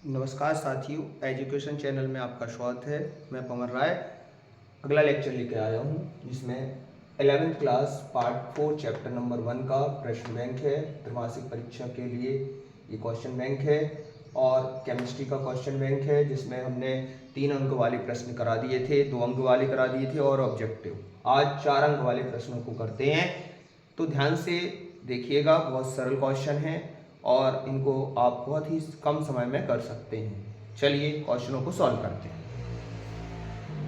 नमस्कार साथियों, education channel में आपका स्वागत है। मैं पवन राय अगला लेक्चर लेके आया हूँ जिसमें 11th class part 4 chapter number 1 का प्रश्न बैंक है। त्रैमासिक परीक्षा के लिए ये क्वेश्चन बैंक है और केमिस्ट्री का क्वेश्चन बैंक है जिसमें हमने 3 अंक वाले प्रश्न करा दिए थे, 2 अंक वाले करा दिए थे और ऑब्जेक्टिव। आज 4 अंक वाले प्रश्नों को करते हैं, तो ध्यान से देखिएगा। बहुत सरल क्वेश्चन है और इनको आप बहुत ही कम समय में कर सकते हैं। चलिए क्वेश्चनों को सॉल्व करते हैं।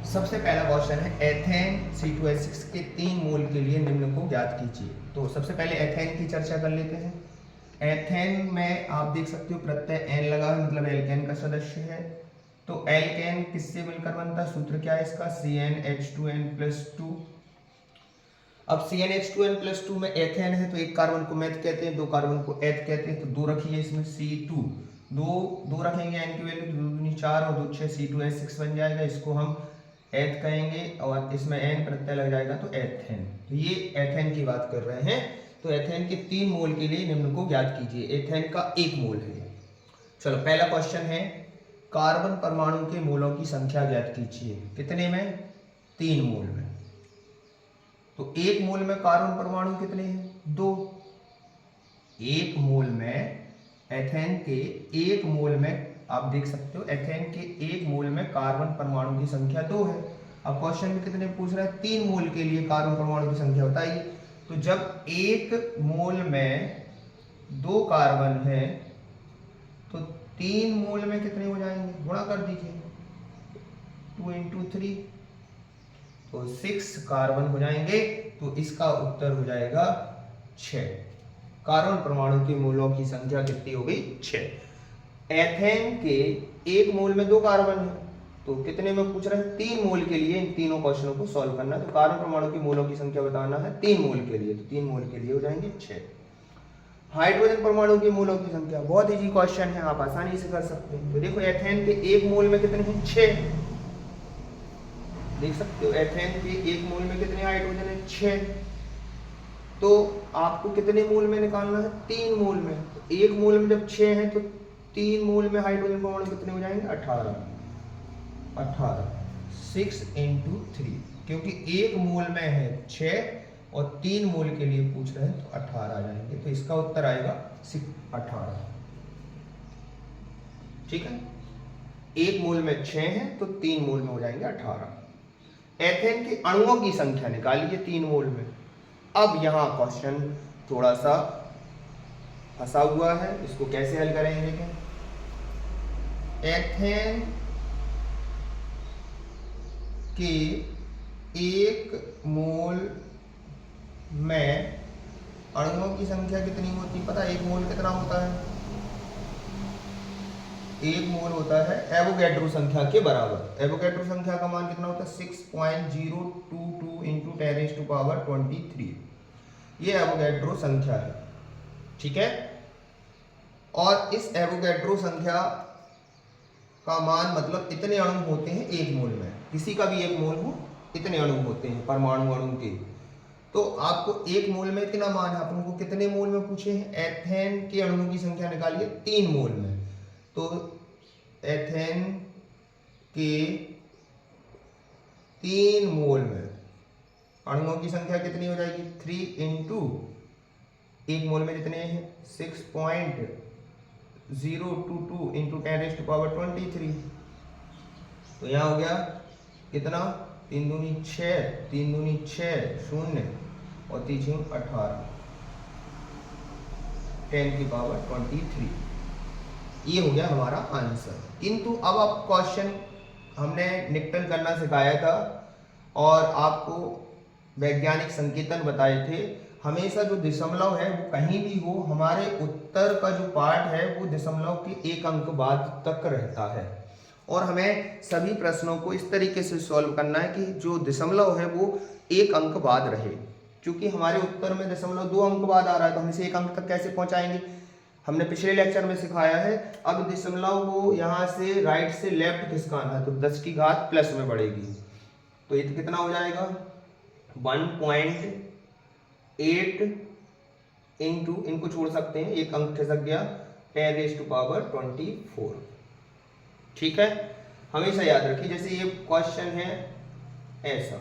सबसे पहला क्वेश्चन है एथेन C2H6 के 3 मोल के लिए निम्न को ज्ञात कीजिए। तो सबसे पहले एथेन की चर्चा कर लेते हैं। एथेन में आप देख सकते हो प्रत्यय एन लगा है, मतलब एल्केन का सदस्य है। तो एल्केन किससे मिलकर बनता है, सूत्र क्या है इसका, CnH2n+2। अब CnH2n+2 में एथेन है तो एक कार्बन को मेथ कहते हैं, 2 कार्बन को एथ कहते हैं। तो 2 रखिए इसमें C2, दो रखेंगे एन की वैल्यू, 2 दूनी 4 और 2 6 C2H6 बन जाएगा। इसको हम एथ कहेंगे और इसमें एन प्रत्यय लग जाएगा तो एथेन। तो ये एथेन की बात कर रहे हैं। तो एथेन के 3 मोल के लिए निम्न को ज्ञात कीजिए। एथेन का 1 मोल है। चलो पहला क्वेश्चन है, कार्बन परमाणु के मोलों की संख्या ज्ञात कीजिए। कितने में, 3 मोल में। तो 1 मोल में कार्बन परमाणु कितने हैं, 2। 1 मोल में एथेन के 1 मोल में आप देख सकते हो एथेन के 1 मोल में कार्बन परमाणु की संख्या 2 है। अब क्वेश्चन में कितने पूछ रहा है, 3 मोल के लिए कार्बन परमाणु की संख्या बताइए। तो जब 1 मोल में 2 कार्बन है तो 3 मोल में कितने हो जाएंगे, गुणा कर दीजिए, 2 × 3 तो 6 कार्बन हो जाएंगे। तो इसका उत्तर हो जाएगा 6। कार्बन परमाणु के मोलों की संख्या कितनी हो गई, 6। एथेन के 1 मोल में 2 कार्बन है तो कितने में पूछ रहे हैं, 3 मोल के लिए। इन तीनों क्वेश्चनों को सॉल्व करना है। तो कार्बन परमाणु के मोलों की संख्या बताना है 3 मोल के लिए, तो 3 मोल के लिए हो जाएंगे 6। हाइड्रोजन परमाणु के मोलों की संख्या बहुत इजी क्वेश्चन है, आप आसानी से कर सकते हैं। तो देखो एथेन के 1 मोल में कितने हैं, 6। देख सकते हो एथेन के 1 मोल में कितने हाइड्रोजन है, 6। तो आपको कितने मोल में निकालना है, 3 मोल में। तो 1 मोल में जब 6 है तो 3 मोल में हाइड्रोजन परमाणु कितने हो जाएंगे, 18। 6 × 3, क्योंकि 1 मोल में है 6 और 3 मोल के लिए पूछ रहे हैं तो 18 आ जाएंगे। तो इसका उत्तर आएगा 18। ठीक है, 1 मोल में 6 है तो 3 मोल में हो जाएंगे 18। एथेन के अणुओं की संख्या निकालिए 3 मोल में। अब यहां क्वेश्चन थोड़ा सा फंसा हुआ है, इसको कैसे हल करेंगे देखें। एथेन के 1 मोल में अणुओं की संख्या कितनी होती है पता है, 1 मोल कितना होता है, 1 मोल होता है एवोगैड्रो संख्या के बराबर। एवोगैड्रो संख्या का मान कितना होता है, 6.022 × 10⁻23। ये एवोगैड्रो संख्या है, ठीक है। और इस एवोगैड्रो संख्या का मान मतलब इतने अणु होते हैं 1 मोल में। किसी का भी 1 मोल हो, इतने अणु होते हैं परमाणु अणु के। तो आपको 1 मोल में इतना मान है, अपन को कितने मोल में पूछे हैं, एथेन के अणुओं की संख्या निकालिए 3 मोल में। तो एथेन के 3 मोल में अणुओं की संख्या कितनी हो जाएगी, 3 × 1 मोल में कितने हैं, 6.022 × 10⁻23। तो यहाँ हो गया कितना, 3 दूनी 6, 3 दूनी 6, 0 और 3 18, 10⁻23। ये हो गया हमारा आंसर। किंतु अब आप क्वेश्चन हमने निकटन करना सिखाया था और आपको वैज्ञानिक संकेतन बताए थे। हमेशा जो दशमलव है वो कहीं भी हो, हमारे उत्तर का जो पार्ट है वो दशमलव के 1 अंक बाद तक रहता है। और हमें सभी प्रश्नों को इस तरीके से सॉल्व करना है कि जो दशमलव है वो 1 अंक बाद रहे। क्योंकि हमारे उत्तर में दशमलव 2 अंक बाद आ रहा है तो हम इसे 1 अंक तक कैसे पहुंचाएंगे, हमने पिछले लेक्चर में सिखाया है। अब दशमलव को यहाँ से राइट से लेफ्ट खिसकाना है तो 10 की घात प्लस में बढ़ेगी। तो ये कितना हो जाएगा, 1.8 इंटू, इनको छोड़ सकते हैं, 1 अंक खिसक गया, 10⁻24। ठीक है, हमेशा याद रखिए। जैसे ये क्वेश्चन है ऐसा,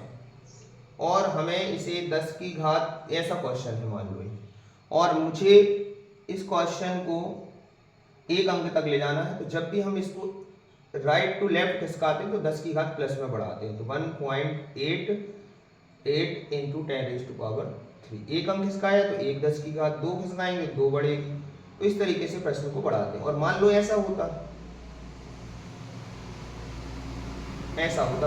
और हमें इसे 10 की घात ऐसा क्वेश्चन है मान लो, और मुझे इस क्वेश्चन को एक अंक तक ले जाना है, तो जब भी हम इसको राइट टू लेफ्ट खिसकाते हैं तो 10 की घात प्लस में बढ़ाते हैं, तो 1.88 इंटू 10⁻3। एक अंक खिसकाया तो एक 10 की घात, दो खिसकाएंगे दो बढ़ेगी। तो इस तरीके से प्रश्न को बढ़ाते हैं। और मान लो ऐसा होता क्वेश्चन,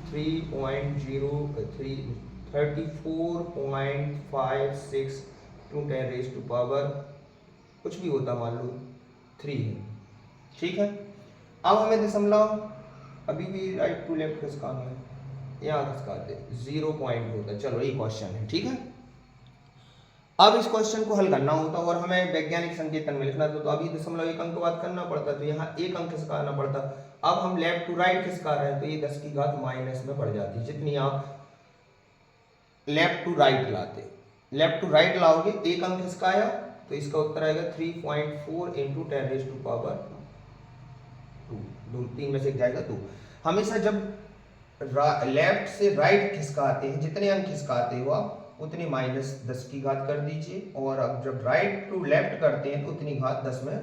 थ्री 34.56 टू 10⁻, कुछ भी होता, मान लो 3 है, ठीक है। अब हमें दशमलव अभी भी राइट टू लेफ्ट खिसकाना है, यहाँ खिसकाते 0 पॉइंट होता। चलो ये क्वेश्चन है, ठीक है। अब इस क्वेश्चन को हल करना होता और हमें वैज्ञानिक संकेतन में लिखना था, तो अभी 0.1 अंक बात करना पड़ता, तो यहाँ एक अंक खिसकाना पड़ता। अब हम लेफ्ट टू राइट खिसका रहे हैं, तो ये 10 की घात माइनस में बढ़ जाती है। जितनी आप लेफ्ट टू राइट लाओगे, एक अंक खिसकाया तो इसका उत्तर आएगा 3.4 इंटू 10⁻², 3 में से एक जाएगा 2। हमेशा जब लेफ्ट से राइट खिसकाते हैं, जितने अंक खिसकाते हो आप उतनी माइनस 10 की घात कर दीजिए, और अब जब राइट टू लेफ्ट करते हैं तो उतनी घात 10 में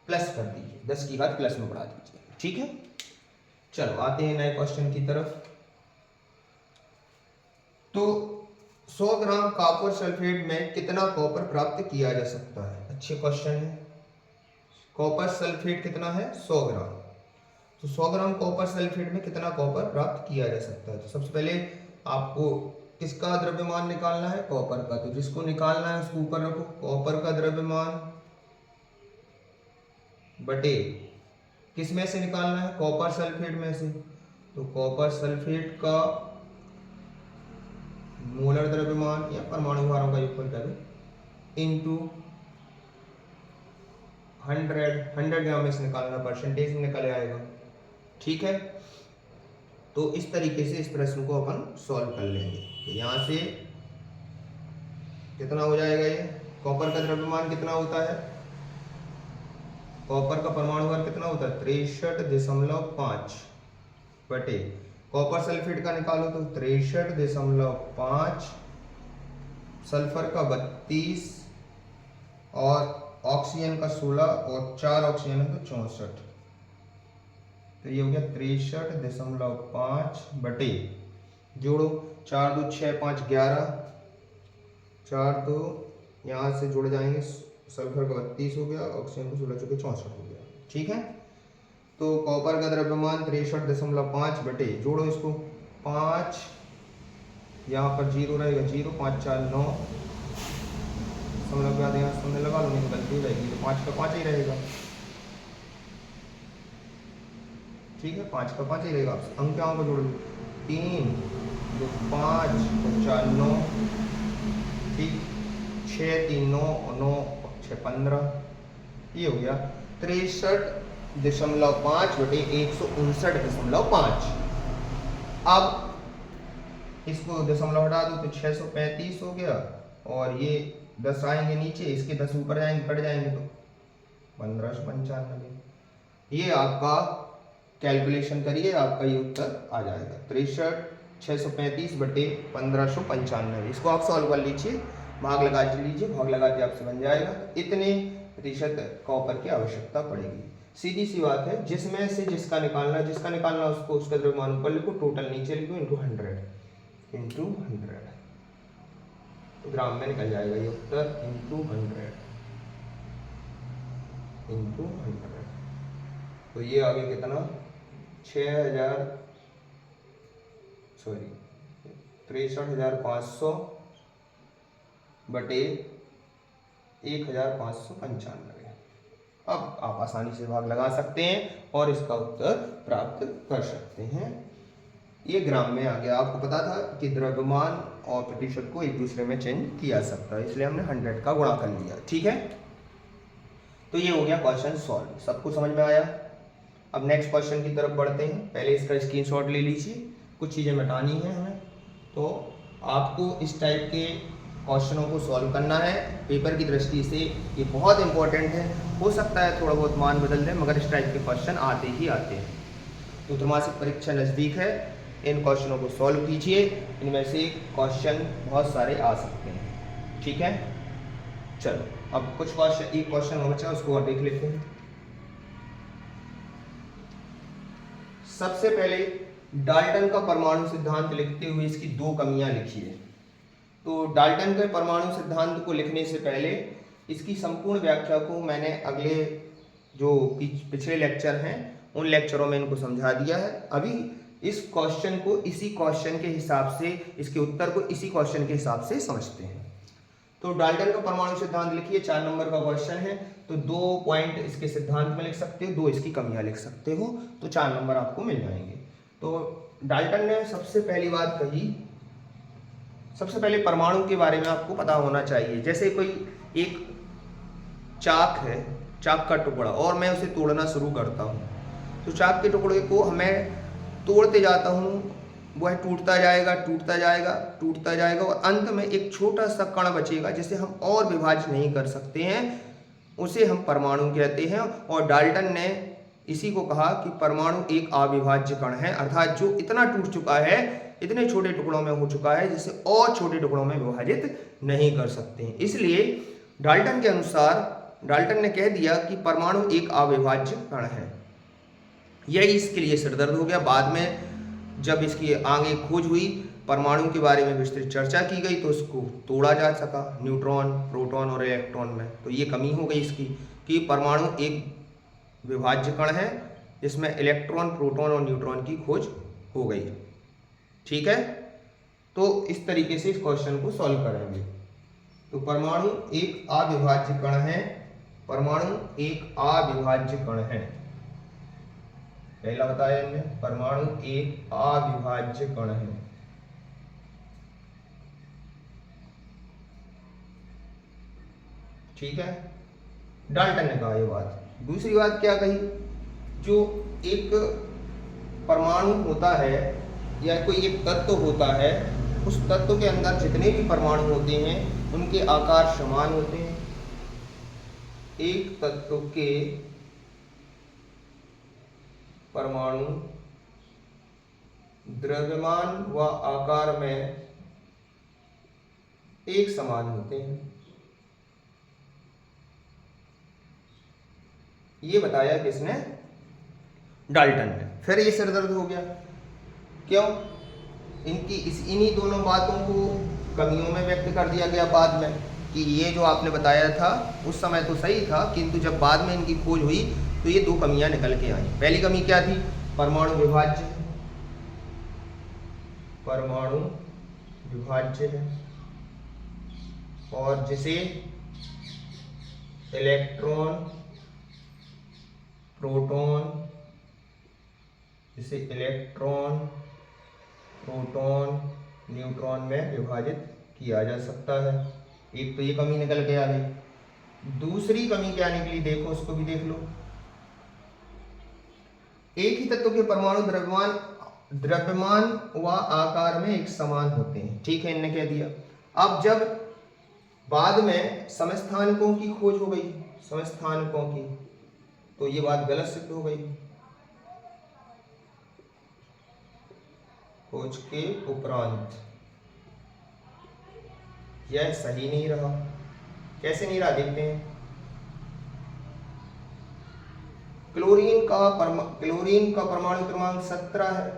प्लस कर दीजिए, 10 की घात प्लस में बढ़ा दीजिए, ठीक है। चलो आते हैं नए क्वेश्चन की तरफ। तो 100 ग्राम कॉपर सल्फेट में कितना कॉपर प्राप्त किया जा सकता है? अच्छे क्वेश्चन है। कॉपर सल्फेट कितना है? 100 ग्राम। तो 100 ग्राम कॉपर सल्फेट में कितना कॉपर प्राप्त किया जा सकता है? तो सबसे पहले आपको किसका द्रव्यमान निकालना है? कॉपर का। तो जिसको निकालना है उसको ऊपर रखो, कॉपर का द्रव्यमान बटे किस में से निकालना है? कॉपर सल्फेट में से। तो कॉपर सल्फेट का मोलर द्रव्यमान या परमाणु भारों का योगफल कर दो इंटू 100 ग्राम में से निकालना, परसेंटेज में निकल आएगा, ठीक है। तो इस तरीके से इस प्रश्न को अपन सॉल्व कर लेंगे। तो यहाँ से कितना हो जाएगा? ये कॉपर का द्रव्यमान कितना होता है? कॉपर का परमाणु भार कितना होता है? 63.5 बटे कॉपर सल्फेट का निकालो तो 63.5, सल्फर का 32 और ऑक्सीजन का 16 और 4 ऑक्सीजन है तो 64। तो ये हो गया 63.5 बटे, जोड़ो 4 2 6 5 11, 4 2 यहाँ से जुड़ जाएंगे, सल्फर का 32 हो गया, ऑक्सीजन का 16 चुके 64 हो गया, ठीक है। तो कॉपर का द्रव्यमान 63.5 बटे, जोड़ो इसको 5, यहाँ पर 0 रहेगा, 0 5 4 9, समझ बाद यहाँ सुनने लगा लो, नहीं गलती हो जाएगी, तो 5 का 5 ही रहेगा, ठीक है। 5 का 5 ही रहेगा। अंक को जोड़ दो, 3 2 5 4 9, ठीक, 6 3 9 9 6 15, ये हो गया 63.5 बटे 159.5। अब इसको दशमलव हटा दो तो 635 हो गया, और ये 10 आएंगे नीचे, इसके 10 ऊपर जाएंगे, कट जाएंगे तो 1595। ये आपका कैलकुलेशन करिए, आपका ये उत्तर आ जाएगा 63,635 बटे 1595। इसको आप सॉल्व कर लीजिए, भाग लगा लीजिए, भाग लगा के आपसे बन जाएगा। इतने प्रतिशत कॉपर की आवश्यकता पड़ेगी। सीधी सी बात है, जिसमें से जिसका निकालना उसको उसका द्रव्यमान ऊपर लिखो, टोटल नीचे लिखो, इंटू 100 तो ग्राम में निकल जाएगा ये उत्तर, इंटू 100। तो ये आगे कितना 63,500 बटे 1,595। अब आप आसानी से भाग लगा सकते हैं और इसका उत्तर प्राप्त कर सकते हैं। ये ग्राम में आ गया। आपको पता था कि द्रव्यमान और प्रतिशत को एक दूसरे में चेंज किया सकता है, इसलिए हमने 100 का गुणा कर लिया, ठीक है। तो ये हो गया क्वेश्चन सॉल्व। सबको समझ में आया? अब नेक्स्ट क्वेश्चन की तरफ बढ़ते हैं। पहले इसका स्क्रीनशॉट ले लीजिए, कुछ चीज़ें मिटानी है हमें। तो आपको इस टाइप के क्वेश्चनों को सॉल्व करना है। पेपर की दृष्टि से ये बहुत इंपॉर्टेंट है। हो सकता है थोड़ा बहुत मान बदल दें, मगर इस टाइप के क्वेश्चन आते ही आते हैं। तो त्रैमासिक परीक्षा नज़दीक है, इन क्वेश्चनों को सॉल्व कीजिए। इनमें से क्वेश्चन बहुत सारे आ सकते हैं। ठीक है, चलो अब कुछ क्वेश्चन, एक क्वेश्चन बचा उसको और देख लेते हैं। सबसे पहले डाल्टन का परमाणु सिद्धांत लिखते हुए इसकी दो कमियां लिखिए। तो डाल्टन के परमाणु सिद्धांत को लिखने से पहले इसकी संपूर्ण व्याख्या को मैंने अगले जो पिछले लेक्चर हैं उन लेक्चरों में इनको समझा दिया है। अभी इस क्वेश्चन को इसी क्वेश्चन के हिसाब से, इसके उत्तर को इसी क्वेश्चन के हिसाब से समझते हैं। तो डाल्टन का परमाणु सिद्धांत लिखिए, 4 नंबर का क्वेश्चन है। तो 2 पॉइंट इसके सिद्धांत में लिख सकते हो, 2 इसकी कमियां लिख सकते हो, तो 4 नंबर आपको मिल जाएंगे। तो डाल्टन ने सबसे पहली बात कही, सबसे पहले परमाणु के बारे में आपको पता होना चाहिए। जैसे कोई एक चाक है, चाक का टुकड़ा, और मैं उसे तोड़ना शुरू करता हूँ, तो चाक के टुकड़े को मैं तोड़ते जाता हूँ, वह टूटता जाएगा टूटता जाएगा टूटता जाएगा, और अंत में एक छोटा सा कण बचेगा जिसे हम और विभाजित नहीं कर सकते हैं, उसे हम परमाणु कहते हैं। और डाल्टन ने इसी को कहा कि परमाणु एक अविभाज्य कण है, अर्थात जो इतना टूट चुका है, इतने छोटे टुकड़ों में हो चुका है जिसे और छोटे टुकड़ों में विभाजित नहीं कर सकते हैं। इसलिए डाल्टन के अनुसार, डाल्टन ने कह दिया कि परमाणु एक अविभाज्य कण है। यही इसके लिए सिरदर्द हो गया। बाद में जब इसकी आगे खोज हुई, परमाणु के बारे में विस्तृत चर्चा की गई, तो उसको तोड़ा जा सका न्यूट्रॉन, प्रोटॉन और इलेक्ट्रॉन में। तो ये कमी हो गई इसकी कि परमाणु एक विभाज्य कण है जिसमें इलेक्ट्रॉन, प्रोटॉन और न्यूट्रॉन की खोज हो गई। ठीक है, तो इस तरीके से इस क्वेश्चन को सॉल्व करेंगे। तो परमाणु एक अविभाज्य कण है, परमाणु एक अविभाज्य कण है, पहला बताया हमने, परमाणु एक अविभाज्य कण है। ठीक है, डाल्टन ने कहा ये बात। दूसरी बात क्या कही, जो एक परमाणु होता है या कोई एक तत्व होता है, उस तत्व के अंदर जितने भी परमाणु होते हैं उनके आकार समान होते हैं। एक तत्व के परमाणु द्रव्यमान व आकार में एक समान होते हैं, ये बताया किसने, डाल्टन ने। फिर ये सिरदर्द हो गया, क्यों, इन्हीं दोनों बातों को कमियों में व्यक्त कर दिया गया बाद में, कि ये जो आपने बताया था उस समय तो सही था, किंतु जब बाद में इनकी खोज हुई तो ये 2 कमियां निकल के आई। पहली कमी क्या थी, परमाणु विभाज्य, परमाणु विभाज्य है, और जिसे इलेक्ट्रॉन, प्रोटॉन, जिसे इलेक्ट्रॉन, प्रोटॉन, न्यूट्रॉन में विभाजित किया जा सकता है। एक तो ये कमी निकल के आ गई। दूसरी कमी क्या निकली, देखो उसको भी देख लो। एक ही तत्व के परमाणु द्रव्यमान व आकार में एक समान होते हैं। ठीक है, इनने कह दिया। अब जब बाद में समस्थानिकों की खोज हो गई, समस्थानिकों की, तो ये बात गलत सिद्ध हो गई। खोज के उपरांत यह सही नहीं रहा। कैसे नहीं रहा, देखते हैं। क्लोरीन का परमाणु क्रमांक 17 है,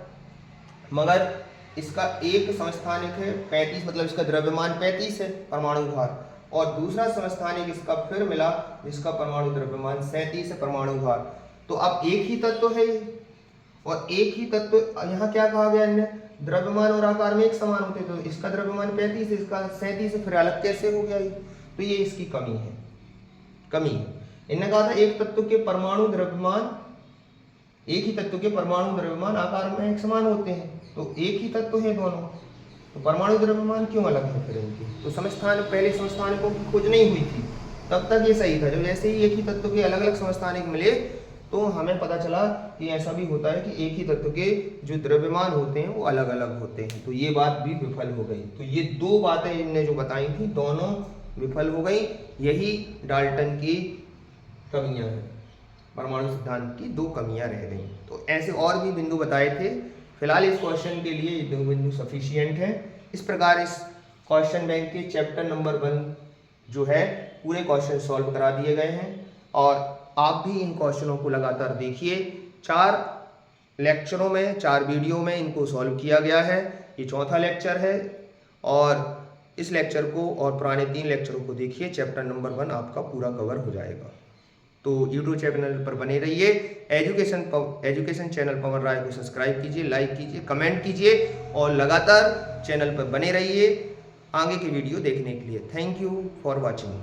मगर इसका एक समस्थानिक है 35, मतलब इसका द्रव्यमान 35 है परमाणु भार, और दूसरा समस्थानिक इसका फिर मिला जिसका परमाणु द्रव्यमान 37 है परमाणु भार। तो अब एक ही तत्व है ये, और एक ही तत्व, यहाँ क्या कहा गया इनने, द्रव्यमान और आकार में एक समान होते, तो इसका द्रव्यमान 35 है, इसका 37 है, फिर अलग कैसे हो गया ये, तो ये इसकी कमी है, कमी है। इन्होंने कहा था एक तत्व के परमाणु द्रव्यमान, एक ही तत्व के परमाणु द्रव्यमान आकार में एक समान होते हैं, तो एक ही तत्व है दोनों, तो परमाणु द्रव्यमान क्यों अलग है फिर इनके। तो समस्थान, पहले समस्थानिकों की खोज नहीं हुई थी, तब तक ये सही था। जब जैसे ही एक ही तत्व के अलग अलग समस्थानिक मिले तो हमें पता चला कि ऐसा भी होता है कि एक ही तत्व के जो द्रव्यमान होते हैं वो अलग अलग होते हैं। तो ये बात भी विफल हो गई। तो ये दो बातें इनने जो बताई थी दोनों विफल हो गई। यही डाल्टन की कमियां हैं, परमाणु सिद्धांत की दो कमियां रह गई। तो ऐसे और भी बिंदु बताए थे, फिलहाल इस क्वेश्चन के लिए ये दो बिंदु सफिशियंट है। इस प्रकार इस क्वेश्चन बैंक के चैप्टर नंबर 1 जो है पूरे क्वेश्चन सॉल्व करा दिए गए हैं और आप भी इन क्वेश्चनों को लगातार देखिए। 4 लेक्चरों में 4 वीडियो में इनको सॉल्व किया गया है। ये चौथा लेक्चर है और इस लेक्चर को और पुराने 3 लेक्चरों को देखिए, चैप्टर नंबर 1 आपका पूरा कवर हो जाएगा। तो यूट्यूब चैनल पर बने रहिए। एजुकेशन चैनल पवन राय को सब्सक्राइब कीजिए, लाइक कीजिए, कमेंट कीजिए और लगातार चैनल पर बने रहिए आगे की वीडियो देखने के लिए। Thank you for watching.